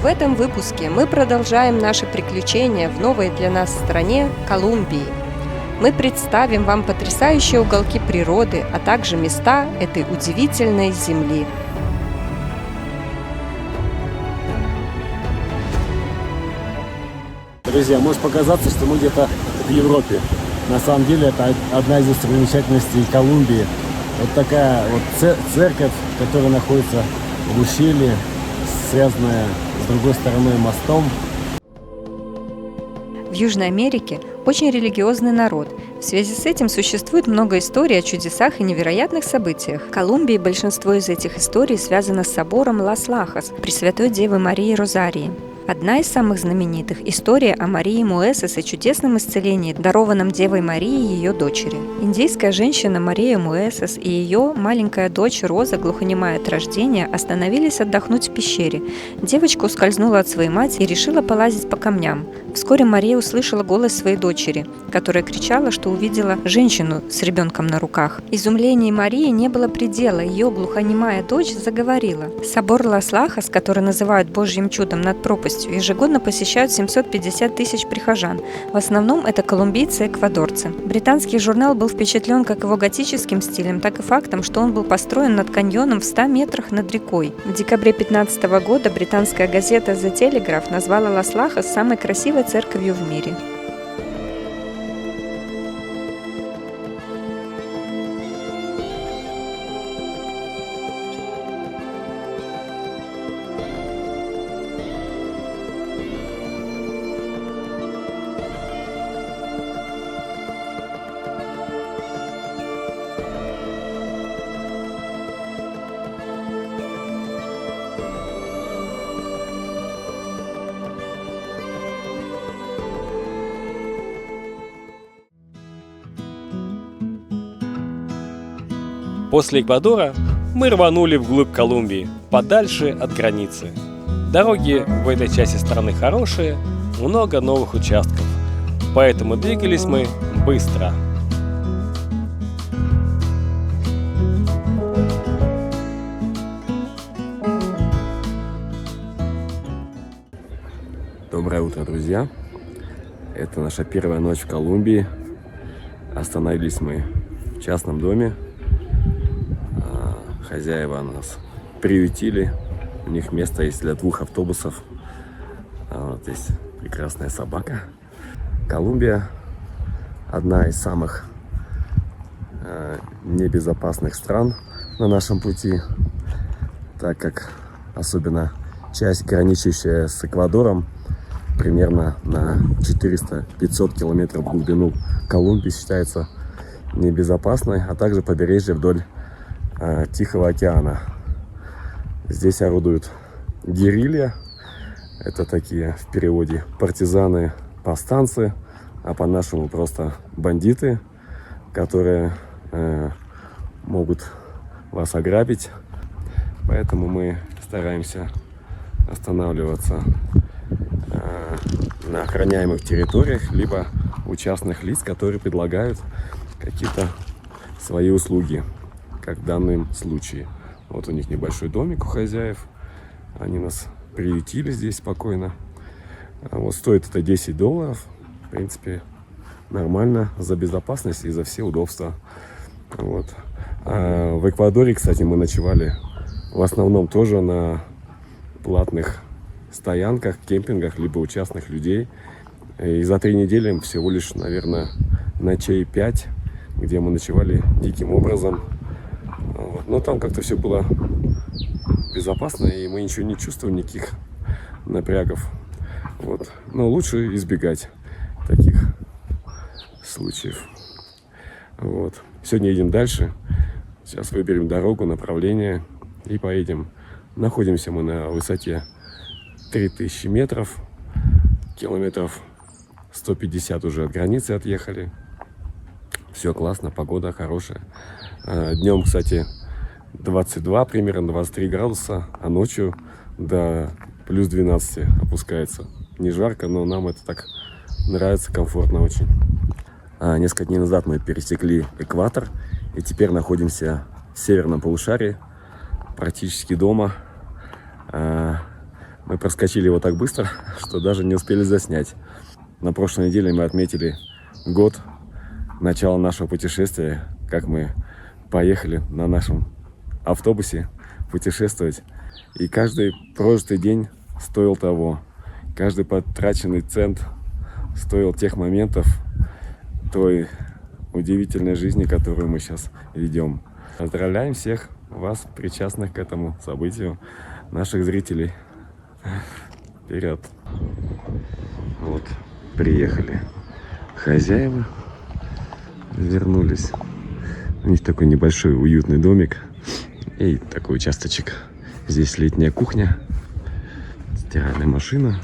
В этом выпуске мы продолжаем наши приключения в новой для нас стране Колумбии. Мы представим вам потрясающие уголки природы, а также места этой удивительной земли. Друзья, может показаться, что мы где-то в Европе. На самом деле это одна из достопримечательностей Колумбии. Вот такая вот церковь, которая находится в ущелье, связанная с другой стороной мостом. В Южной Америке очень религиозный народ. В связи с этим существует много историй о чудесах и невероятных событиях. В Колумбии большинство из этих историй связано с собором Лас-Лахас Пресвятой Девы Марии Розарии. Одна из самых знаменитых – история о Марии Муэсес и чудесном исцелении, дарованном Девой Марией и ее дочери. Индейская женщина Мария Муэсес и ее маленькая дочь Роза, глухонемая от рождения, остановились отдохнуть в пещере. Девочка ускользнула от своей матери и решила полазить по камням. Вскоре Мария услышала голос своей дочери, которая кричала, что увидела женщину с ребенком на руках. Изумлению Марии не было предела, ее глухонемая дочь заговорила. Собор Лас-Лахас, который называют Божьим чудом над пропастью, ежегодно посещают 750 тысяч прихожан. В основном это колумбийцы и эквадорцы. Британский журнал был впечатлен как его готическим стилем, так и фактом, что он был построен над каньоном в 100 метрах над рекой. В декабре 2015 года британская газета The Telegraph назвала Лас-Лахас самой красивой церковью в мире. После Эквадора мы рванули вглубь Колумбии, подальше от границы. Дороги в этой части страны хорошие, много новых участков, поэтому двигались мы быстро. Доброе утро, друзья! Это наша первая ночь в Колумбии. Остановились мы в частном доме. Хозяева нас приютили. У них место есть для 2 автобусов. Вот здесь прекрасная собака. Колумбия одна из самых небезопасных стран на нашем пути, так как особенно часть, граничащая с Эквадором, примерно на 400-500 километров в глубину Колумбии считается небезопасной, а также побережье вдоль Тихого океана. Здесь орудуют герилья. Это такие в переводе партизаны, повстанцы, а по-нашему просто бандиты, которые могут вас ограбить. Поэтому мы стараемся останавливаться на охраняемых территориях, либо у частных лиц, которые предлагают какие-то свои услуги, как в данном случае. Вот у них небольшой домик у хозяев. Они нас приютили здесь спокойно. Вот стоит это $10. В принципе, нормально за безопасность и за все удобства. Вот. А в Эквадоре, кстати, мы ночевали в основном тоже на платных стоянках, кемпингах, либо у частных людей. И за 3 недели всего лишь, наверное, ночей 5, где мы ночевали диким образом. Вот. Но там как-то все было безопасно, и мы ничего не чувствовали, никаких напрягов. Вот. Но лучше избегать таких случаев. Вот. Сегодня едем дальше. Сейчас выберем дорогу, направление и поедем. Находимся мы на высоте 3000 метров. Километров 150 уже от границы отъехали. Все классно, погода хорошая. Днем, кстати, 22, примерно 23 градуса, а ночью до плюс 12 опускается. Не жарко, но нам это так нравится, комфортно очень. Несколько дней назад мы пересекли экватор и теперь находимся в северном полушарии, практически дома. Мы проскочили его так быстро, что даже не успели заснять. На прошлой неделе мы отметили год начала нашего путешествия, как мы поехали на нашем автобусе путешествовать. И каждый прожитый день стоил того. Каждый потраченный цент стоил тех моментов той удивительной жизни, которую мы сейчас ведем. Поздравляем всех вас, причастных к этому событию, наших зрителей. Вперед! Вот, приехали хозяева, вернулись. У них такой небольшой уютный домик и такой участочек. Здесь летняя кухня, стиральная машина.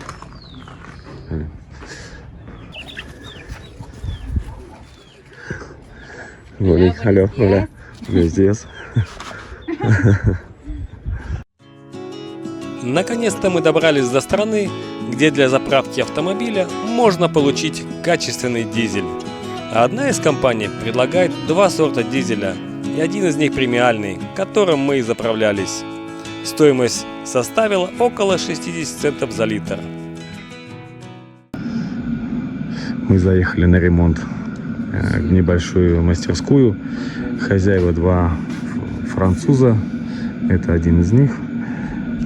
Алло, Оля, здесь. Наконец-то мы добрались до страны, где для заправки автомобиля можно получить качественный дизель. А одна из компаний предлагает два сорта дизеля, и один из них премиальный, которым мы и заправлялись. Стоимость составила около 60 центов за литр. Мы заехали на ремонт в небольшую мастерскую. Хозяева два француза, это один из них.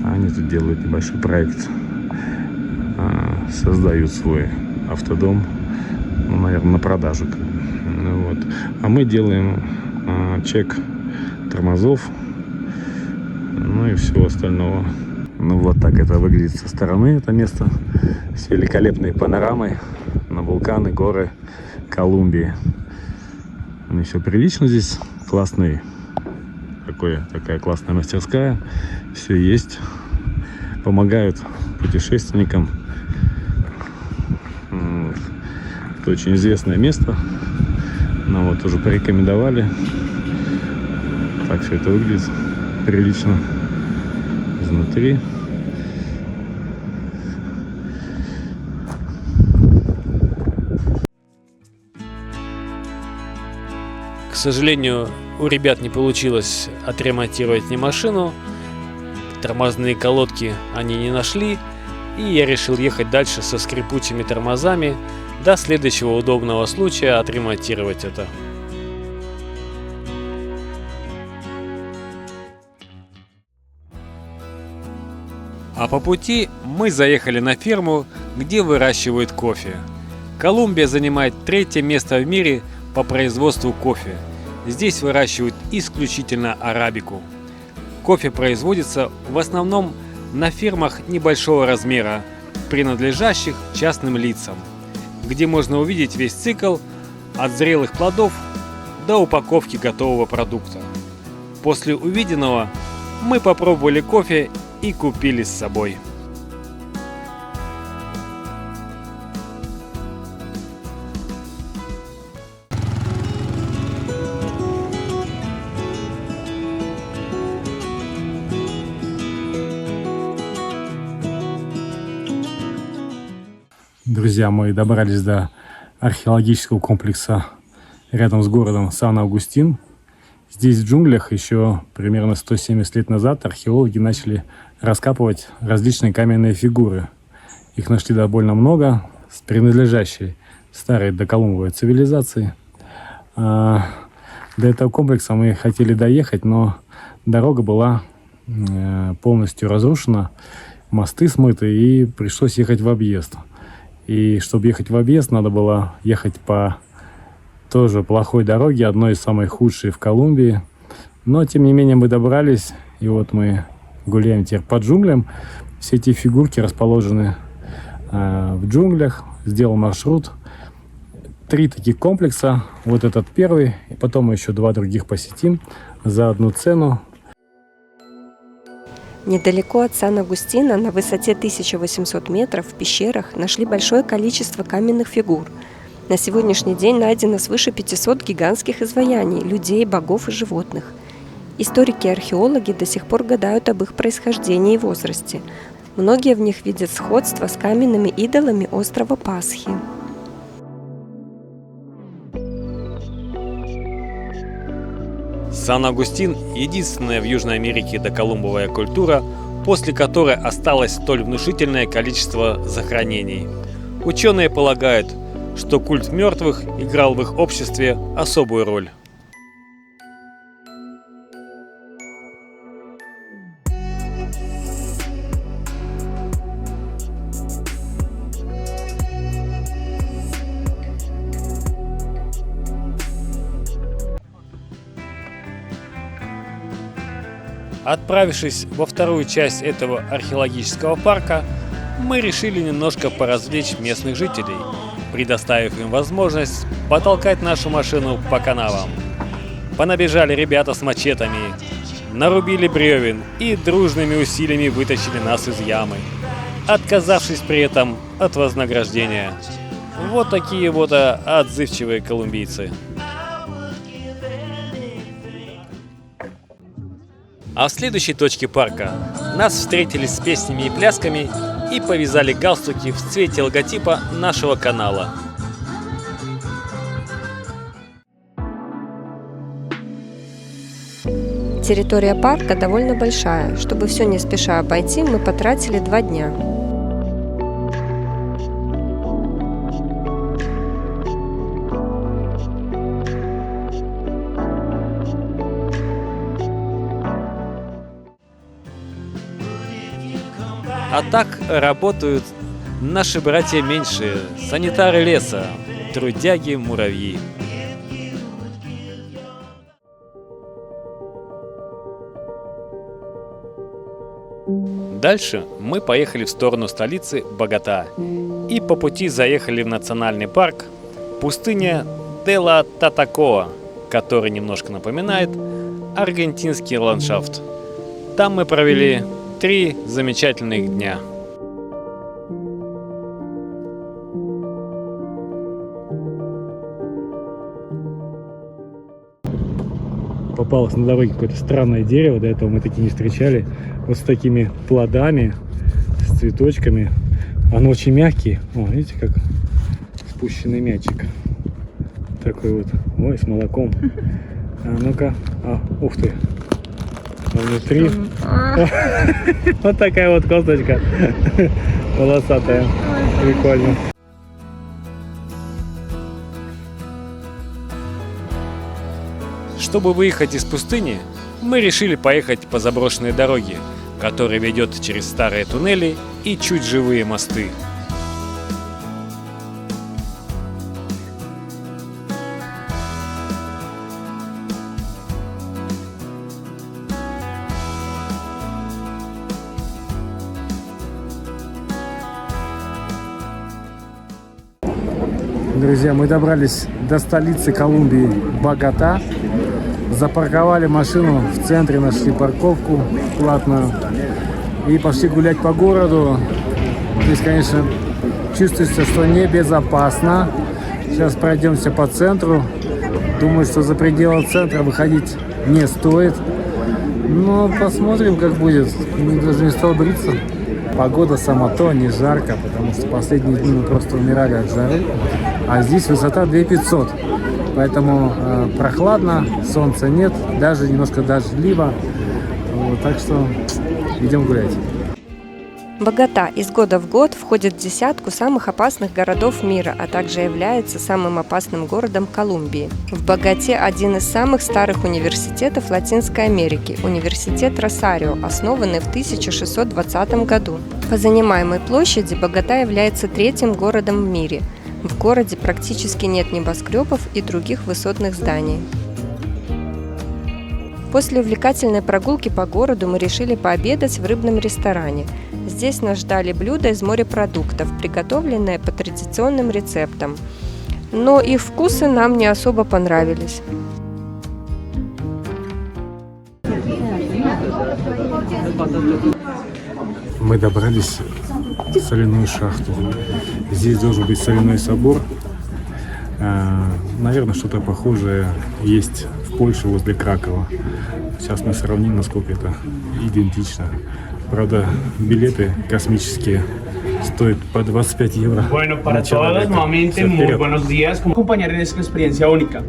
Они тут делают небольшой проект, создают свой автодом, наверное, на продажу. Вот. А мы делаем чек тормозов, ну и всего остального. Ну вот так это выглядит со стороны, это место с великолепной панорамой на вулканы, горы Колумбии. Ну, все прилично здесь, классный, такая классная мастерская, все есть, помогают путешественникам. Это очень известное место, нам вот уже порекомендовали. Так все это выглядит прилично изнутри. К сожалению, у ребят не получилось отремонтировать ни машину, тормозные колодки они не нашли, и я решил ехать дальше со скрипучими тормозами до следующего удобного случая отремонтировать это. А по пути мы заехали на ферму, где выращивают кофе. Колумбия занимает 3-е место в мире по производству кофе. Здесь выращивают исключительно арабику. Кофе производится в основном на фермах небольшого размера, принадлежащих частным лицам, где можно увидеть весь цикл от зрелых плодов до упаковки готового продукта. После увиденного мы попробовали кофе и купили с собой. Друзья, мы добрались до археологического комплекса рядом с городом Сан-Агустин. Здесь в джунглях еще примерно 170 лет назад археологи начали раскапывать различные каменные фигуры. Их нашли довольно много, принадлежащие старой доколумбовой цивилизации. До этого комплекса мы хотели доехать, но дорога была полностью разрушена, мосты смыты, и пришлось ехать в объезд. И чтобы ехать в объезд, надо было ехать по тоже плохой дороге, одной из самых худших в Колумбии. Но, тем не менее, мы добрались, и вот мы гуляем теперь по джунглям. Все эти фигурки расположены в джунглях. Сделал маршрут. 3 таких комплекса. Вот этот первый, и потом мы еще 2 других посетим за одну цену. Недалеко от Сан-Агустина, на высоте 1800 метров, в пещерах нашли большое количество каменных фигур. На сегодняшний день найдено свыше 500 гигантских изваяний людей, богов и животных. Историки и археологи до сих пор гадают об их происхождении и возрасте. Многие в них видят сходство с каменными идолами острова Пасхи. Сан-Агустин – единственная в Южной Америке доколумбовая культура, после которой осталось столь внушительное количество захоронений. Ученые полагают, что культ мертвых играл в их обществе особую роль. Отправившись во вторую часть этого археологического парка, мы решили немножко поразвлечь местных жителей, предоставив им возможность потолкать нашу машину по канавам. Понабежали ребята с мачетами, нарубили бревен и дружными усилиями вытащили нас из ямы, отказавшись при этом от вознаграждения. Вот такие вот отзывчивые колумбийцы. А в следующей точке парка нас встретили с песнями и плясками и повязали галстуки в цвете логотипа нашего канала. Территория парка довольно большая. Чтобы все не спеша обойти, мы потратили 2 дня. А так работают наши братья меньшие, санитары леса, трудяги-муравьи. Дальше мы поехали в сторону столицы Богота и по пути заехали в национальный парк пустыня Де-ла-Татакоа, который немножко напоминает аргентинский ландшафт. Там мы провели 3 замечательных дня. Попалось на дороге какое-то странное дерево, до этого мы такие не встречали. Вот с такими плодами, с цветочками. Оно очень мягкий. О, видите, как спущенный мячик. Такой вот. Ой, с молоком. А ну-ка. Ух ты. Внутри вот такая вот косточка волосатая. Прикольно. Чтобы выехать из пустыни, мы решили поехать по заброшенной дороге, которая ведет через старые туннели и чуть живые мосты. Друзья, мы добрались до столицы Колумбии Богота. Запарковали машину в центре, нашли парковку платную и пошли гулять по городу. Здесь, конечно, чувствуется, что небезопасно. Сейчас пройдемся по центру. Думаю, что за пределы центра выходить не стоит. Но посмотрим, как будет. Мы даже не стал бриться. Погода сама то, не жарко, потому что последние дни мы просто умирали от жары. А здесь высота 2500. Поэтому прохладно, солнца нет, даже немножко дождливо. Вот, так что идем гулять. Богота из года в год входит в десятку самых опасных городов мира, а также является самым опасным городом Колумбии. В Боготе один из самых старых университетов Латинской Америки – университет Росарио, основанный в 1620 году. По занимаемой площади Богота является 3-м городом в мире. В городе практически нет небоскребов и других высотных зданий. После увлекательной прогулки по городу мы решили пообедать в рыбном ресторане. Здесь нас ждали блюда из морепродуктов, приготовленные по традиционным рецептам. Но их вкусы нам не особо понравились. Мы добрались в соляную шахту. Здесь должен быть соляной собор. Наверное, что-то похожее есть в Польше возле Кракова. Сейчас мы сравним, насколько это идентично. Правда, билеты космические стоят по 25 евро. Bueno, para todos, nuevamente, muy buenos días. Acompañar en esta experiencia única.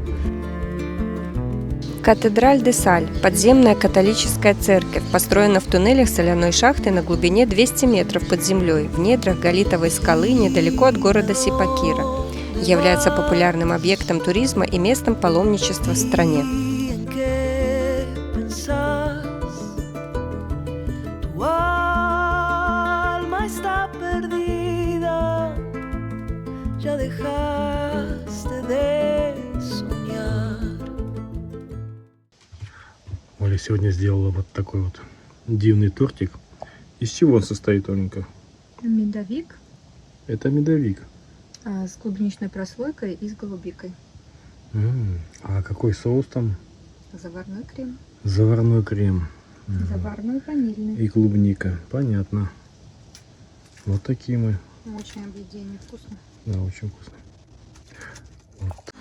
Катедраль де Саль – подземная католическая церковь, построена в туннелях соляной шахты на глубине 200 метров под землей в недрах Голитовой скалы недалеко от города Сипакира. Является популярным объектом туризма и местом паломничества в стране. Оля сегодня сделала вот такой вот дивный тортик. Из чего он состоит, Оленька? Медовик Это медовик. с клубничной прослойкой и с голубикой. А какой соус там? Заварной крем. Заварной крем. Заварной ванильный. И клубника. Понятно. Вот такие мы. Очень объедение вкусно. Да, очень вкусно. Вот.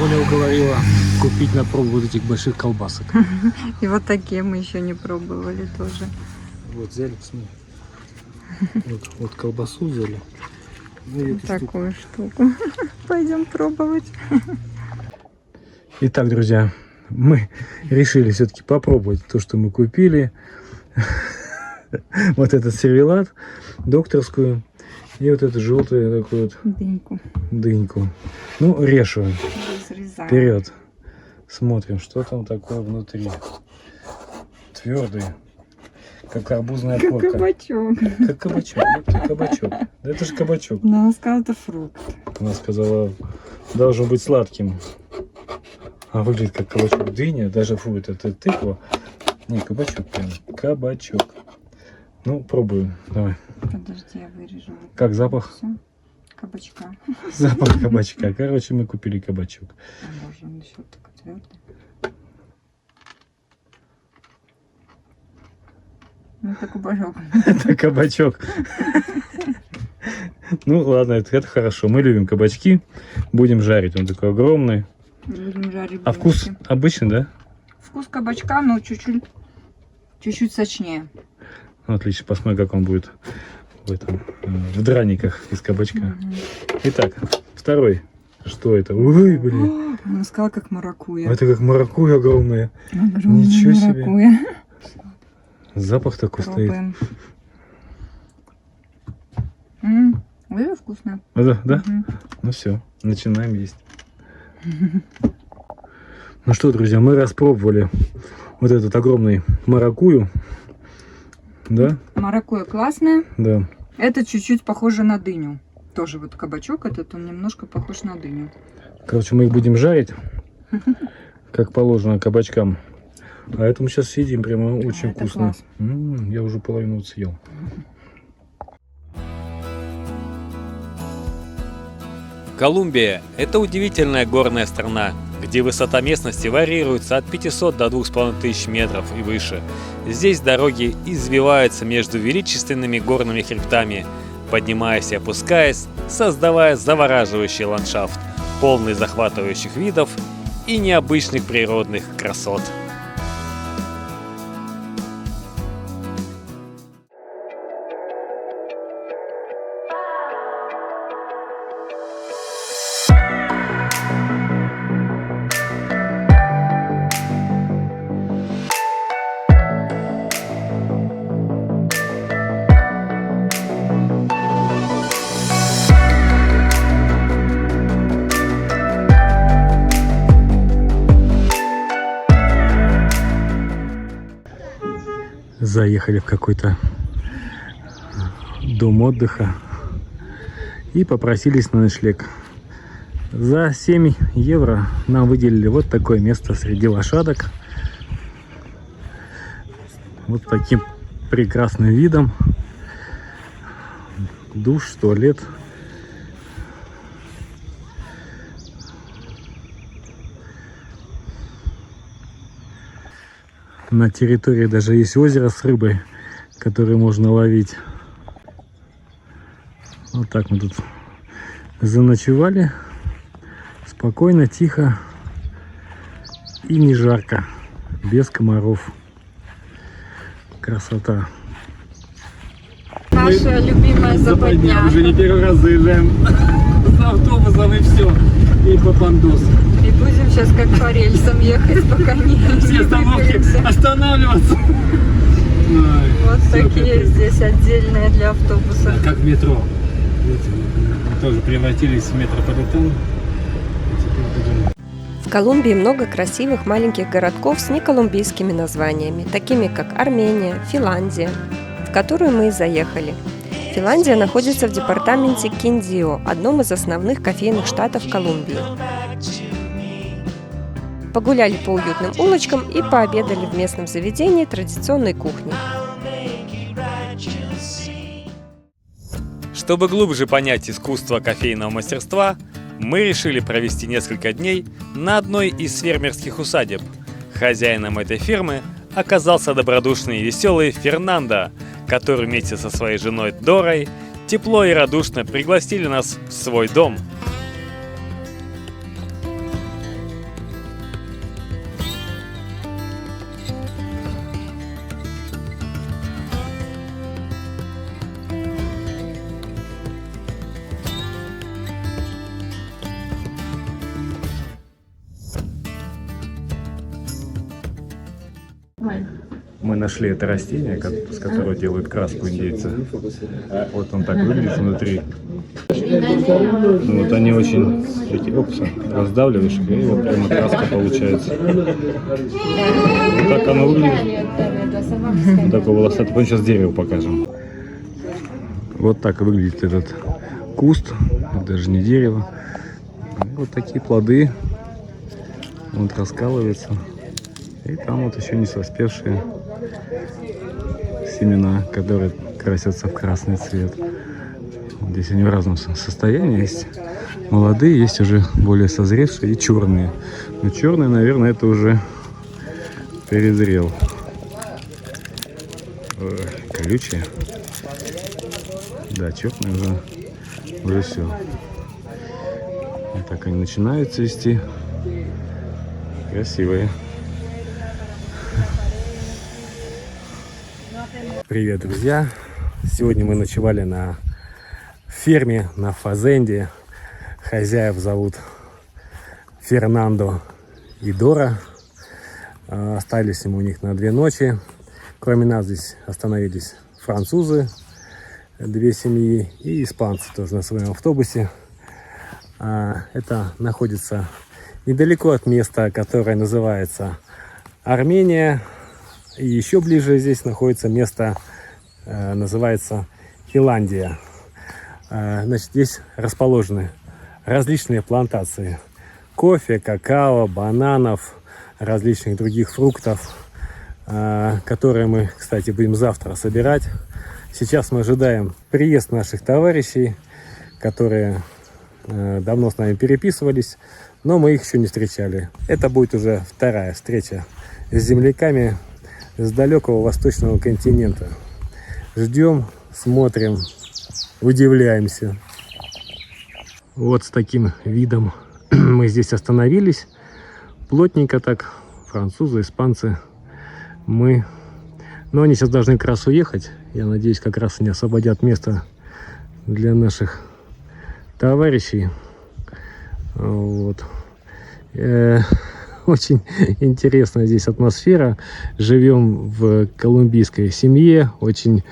Оля уговорила купить на пробу вот этих больших колбасок. И вот такие мы еще не пробовали тоже. Вот взяли, посмотри. Вот колбасу взяли. Ну, и эту штуку. Такую штуку. Пойдем пробовать. Итак, друзья, мы решили все-таки попробовать то, что мы купили. Вот этот сервелат, докторскую. И вот эту желтую такую вот дыньку. Ну, режь его. Вперед. Смотрим, что там такое внутри. Твердый. Как арбузная корка. Как кабачок. Как кабачок. Это кабачок. Да это же кабачок. Но она сказала, это фрукт. Она сказала, должен быть сладким. А выглядит как кабачок. Дыня, даже фу, это тыква. Не, кабачок прям. Кабачок. Ну, пробую. Давай. Подожди, я вырежу. Как запах? Всё. Кабачка. Запах кабачка. Короче, мы купили кабачок. А боже, он еще такой твердый. Ну, это кабачок. Это кабачок. Ну, ладно, это хорошо. Мы любим кабачки. Будем жарить. Он такой огромный. Будем жарить. А вкус обычный, да? Вкус кабачка, но чуть-чуть сочнее. Отлично. Посмотрим, как он будет в драниках из кабачка. Итак, второй. Что это? Ой, блин. Она сказала, как маракуйя. Это как маракуйя огромная. Ничего себе. Запах такой Пробуем. стоит. Это вкусно. Да? Ну все, начинаем есть. Ну что, друзья, мы распробовали вот этот огромный маракую. Да? Маракуйя классная. Да. Это чуть-чуть похоже на дыню. Тоже вот кабачок этот, он немножко похож на дыню. Короче, мы их будем жарить, как положено кабачкам. А это мы сейчас съедим, прямо очень вкусно. Я уже половину вот съел. Колумбия – это удивительная горная страна, где высота местности варьируется от 500 до 2500 метров и выше. Здесь дороги извиваются между величественными горными хребтами, поднимаясь и опускаясь, создавая завораживающий ландшафт, полный захватывающих видов и необычных природных красот. Заехали в какой-то дом отдыха и попросились на ночлег. За 7 евро нам выделили вот такое место среди лошадок. Вот таким прекрасным видом. Душ, туалет. На территории даже есть озеро с рыбой, которое можно ловить. Вот так мы тут заночевали. Спокойно, тихо и не жарко. Без комаров. Красота. Наша любимая западня. Уже не первый раз заезжаем. с автобусом и все. И по пандусу. И будем сейчас как по рельсам ехать, пока не Все остановки останавливаться. Ой, Вот супер. такие здесь отдельные для автобуса. Как метро. Видите, мы тоже превратились в метрополитен. В Колумбии много красивых маленьких городков с неколумбийскими названиями, такими как Армения, Финляндия, в которую мы и заехали. Финляндия находится в департаменте Киндио, одном из основных кофейных штатов Колумбии. Погуляли по уютным улочкам и пообедали в местном заведении традиционной кухни. Чтобы глубже понять искусство кофейного мастерства, мы решили провести несколько дней на одной из фермерских усадеб. Хозяином этой фирмы оказался добродушный и веселый Фернандо, который вместе со своей женой Дорой тепло и радушно пригласили нас в свой дом. Мы нашли это растение, с которого делают краску индейцы. Вот он так выглядит внутри. Вот они очень такие, раздавливаешь, и вот прямо краска получается. Вот так оно выглядит. Вот такой волосатый. Потом сейчас дерево покажем. Вот так выглядит этот куст. Это даже не дерево. Вот такие плоды. Вот раскалываются. И там вот еще не соспевшие семена, которые красятся в красный цвет. Здесь они в разном состоянии. Есть молодые, есть уже более созревшие и черные. Но черные, наверное, это уже перезрел. Ой, колючие. Да, черные уже все. Вот так они начинают цвести. Красивые. Привет, друзья! Сегодня мы ночевали на ферме на Фазенде. Хозяев зовут Фернандо и Дора. Остались мы у них на 2 ночи. Кроме нас здесь остановились французы, 2 семьи, и испанцы тоже на своем автобусе. Это находится недалеко от места, которое называется Армения. И еще ближе здесь находится место, называется Финляндия. Значит, здесь расположены различные плантации кофе, какао, бананов, различных других фруктов, которые мы, кстати, будем завтра собирать. Сейчас мы ожидаем приезд наших товарищей, которые давно с нами переписывались, но мы их еще не встречали. Это будет уже 2-я встреча с земляками с далекого восточного континента. Ждем, смотрим, удивляемся. Вот с таким видом мы здесь остановились. Плотненько так, французы, испанцы, мы. Но они сейчас должны как раз уехать. Я надеюсь, как раз они освободят место для наших товарищей. Вот. Очень интересная здесь атмосфера. Живем в колумбийской семье. Очень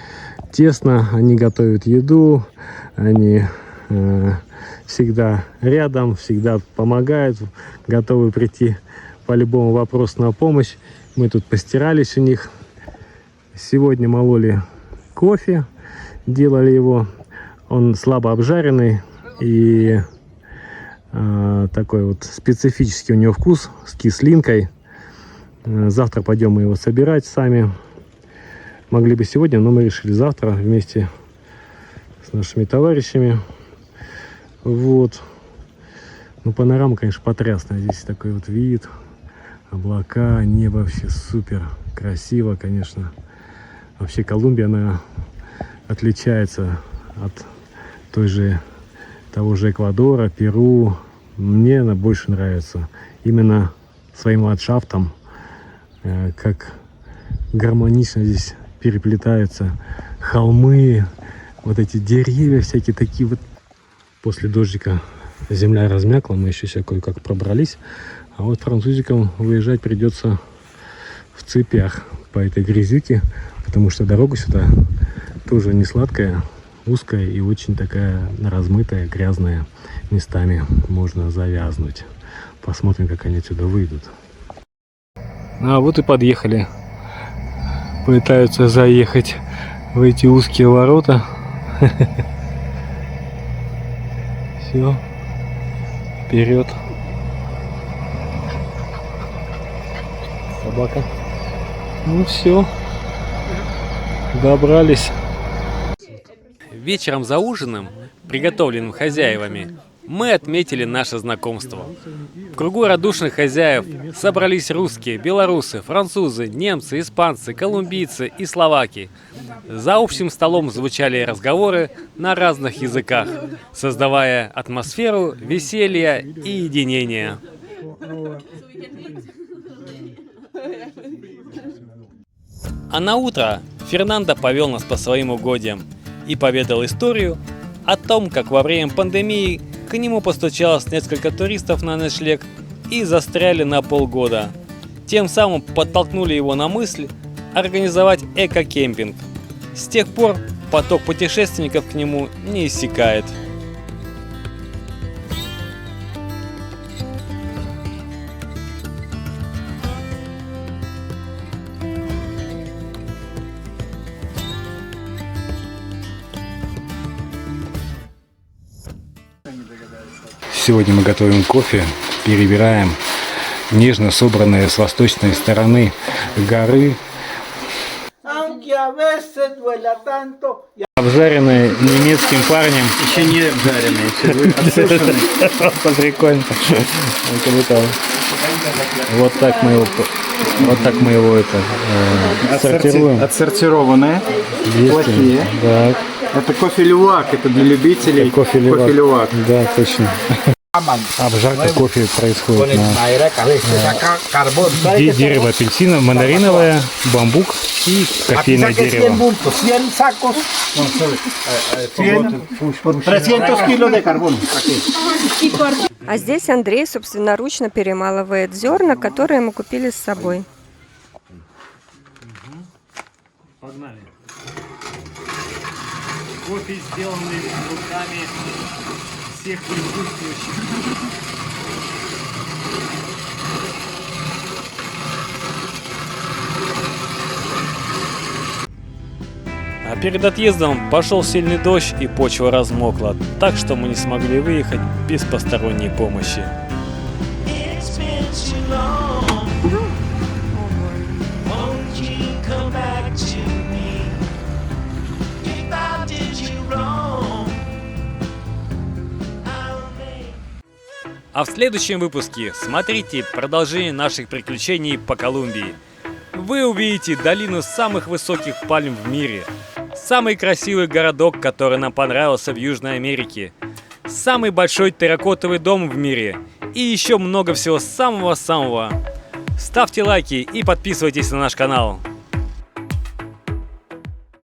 тесно. Они готовят еду. Они всегда рядом, всегда помогают. Готовы прийти по любому вопросу на помощь. Мы тут постирались у них. Сегодня мололи кофе. Делали его. Он слабо обжаренный. И такой вот специфический у него вкус с кислинкой. Завтра пойдем мы его собирать сами. Могли бы сегодня, но мы решили завтра вместе с нашими товарищами. Вот. Ну, панорама, конечно, потрясная. Здесь такой вот вид. Облака, небо, вообще супер красиво, конечно. Вообще Колумбия, она отличается от того же Эквадора, Перу. Мне она больше нравится именно своим ландшафтом, как гармонично здесь переплетаются холмы, вот эти деревья всякие такие вот после дождика земля размякла, мы еще себя кое-как пробрались. А вот французикам выезжать придется в цепях по этой грязюке, потому что дорога сюда тоже не сладкая, узкая и очень такая размытая, грязная. Местами можно завязнуть. Посмотрим, как они отсюда выйдут. А вот и подъехали. Пытаются заехать в эти узкие ворота. Все. Вперед. Собака. Ну все. Добрались. Вечером за ужином, приготовленным хозяевами, мы отметили наше знакомство. В кругу радушных хозяев собрались русские, белорусы, французы, немцы, испанцы, колумбийцы и словаки. За общим столом звучали разговоры на разных языках, создавая атмосферу веселья и единения. А на утро Фернандо повел нас по своим угодьям и поведал историю о том, как во время пандемии к нему постучалось несколько туристов на ночлег и застряли на полгода. Тем самым подтолкнули его на мысль организовать эко-кемпинг. С тех пор поток путешественников к нему не иссякает. Сегодня мы готовим кофе, перебираем нежно собранные с восточной стороны горы, обжаренные немецким парнем. Еще не обжаренные, Прикольно. Вот так мы его сортируем. Отсортированные, плохие. Так. Это кофе-лювак, это для любителей. Кофе-лювак. Да, точно. Обжарка кофе происходит на дерево апельсина, мандариновое, бамбук и кофейное дерево. 300 кило de carbón. А здесь Андрей собственноручно перемалывает зерна, которые мы купили с собой. Погнали. Кофе, сделанный руками всех присутствующих. А перед отъездом пошел сильный дождь и почва размокла, так что мы не смогли выехать без посторонней помощи. А в следующем выпуске смотрите продолжение наших приключений по Колумбии. Вы увидите долину самых высоких пальм в мире, самый красивый городок, который нам понравился в Южной Америке, самый большой терракотовый дом в мире и еще много всего самого-самого. Ставьте лайки и подписывайтесь на наш канал.